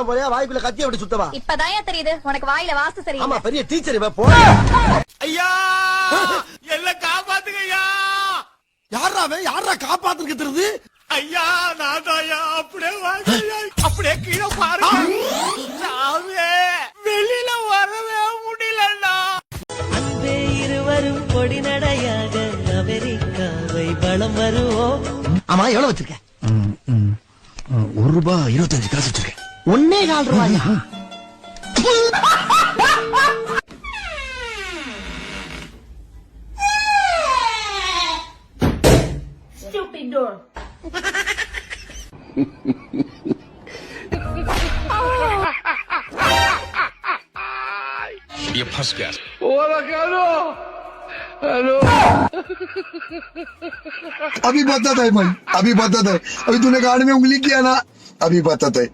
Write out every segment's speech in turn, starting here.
போறியா வாய்ப்புல கத்தி அப்படி சுத்தவா? இப்பதான் தெரியுது உனக்கு வாயில வாஸ்து ஆமா சரியில்லை. பெரிய டீச்சர் இவ போ. ஐயா எல்லாம் காப்பாத்துங்க ஐயா. யாரா அவன்? யாரா காப்பாத்துறது? ஐயா நான் ஐயா அப்படியே வாங்க ஐயா. அப்படியே கீழே பாருங்க. சாவே வெளியில வரவே முடியலண்ணா. அன்பே இருவரும் பொடி நடையாக அமெரிக்காவை வலம் வருவோம். ஆமா எவ்வளவு வச்சிருக்க? ₹1.25 வச்சிருக்கேன். 1.25 ரூபாயா? Stupid door. ये फंस गया. अभी बताता है भाई, अभी बताता है. अभी तूने गाड़ी में उंगली किया ना, अभी बताता है.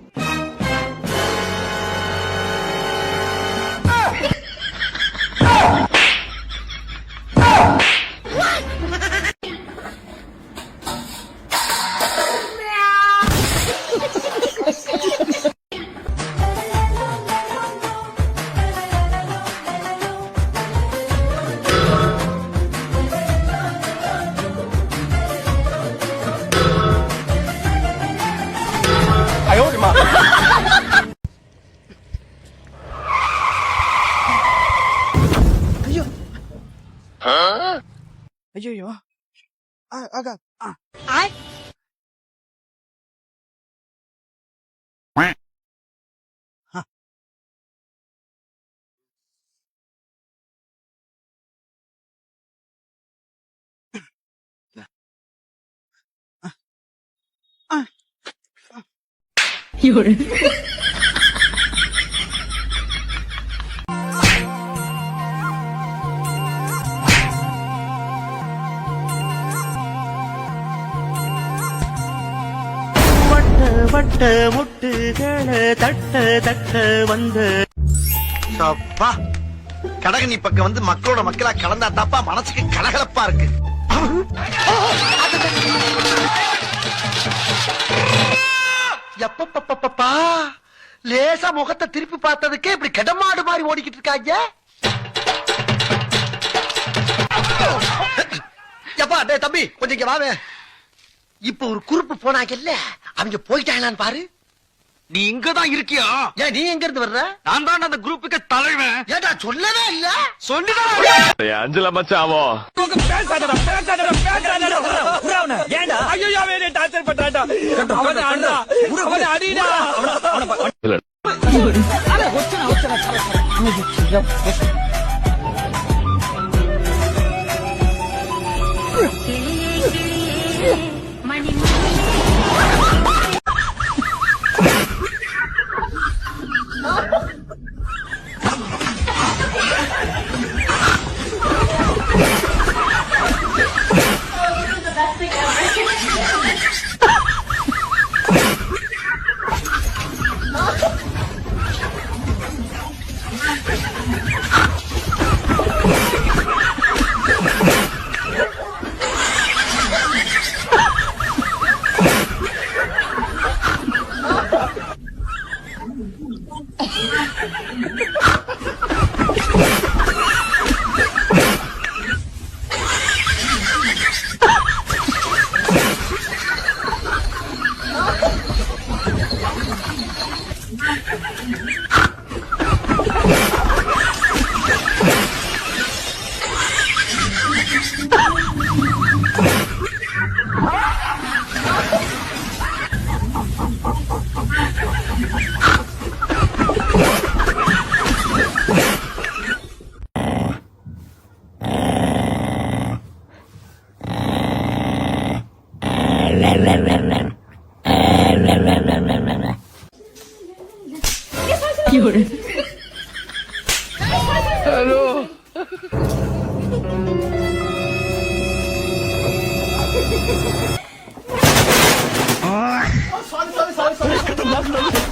ஐயோ ஆகா வட்ட முட்டுகளை தட்ட தட்ட வந்து அப்பா கடகனி பக்கம் வந்து மக்களோட மக்களா கலந்தா தாப்பா மனசுக்கு கலகலப்பா இருக்கு. எப்பப்பா லேசா முகத்தை திருப்பி பார்த்ததுக்கே இப்படி கடமாடு மாதிரி ஓடிக்கிட்டு இருக்காங்க. எப்பா டேய் தம்பி கொஞ்சம் இங்க வாவே. இப்ப ஒரு குறுப்பு போனாங்கல்ல அவங்க போயிட்டாங்களான்னு பாரு. நீ இங்கதான் இருக்கியா? ஏன் நீ எங்க இருந்து வர்ற? நான் தான் அந்த குரூப்புக்கு தலைவன். ஏடா சொல்லவே இல்ல. சொல்லிதான் அஞ்சல மச்சாவோ ஏண்டா ஐயோ வேற டார்ச்சர் பண்றாடா. அவன அண்ணா அவன அடிடா. Hello. Sorry.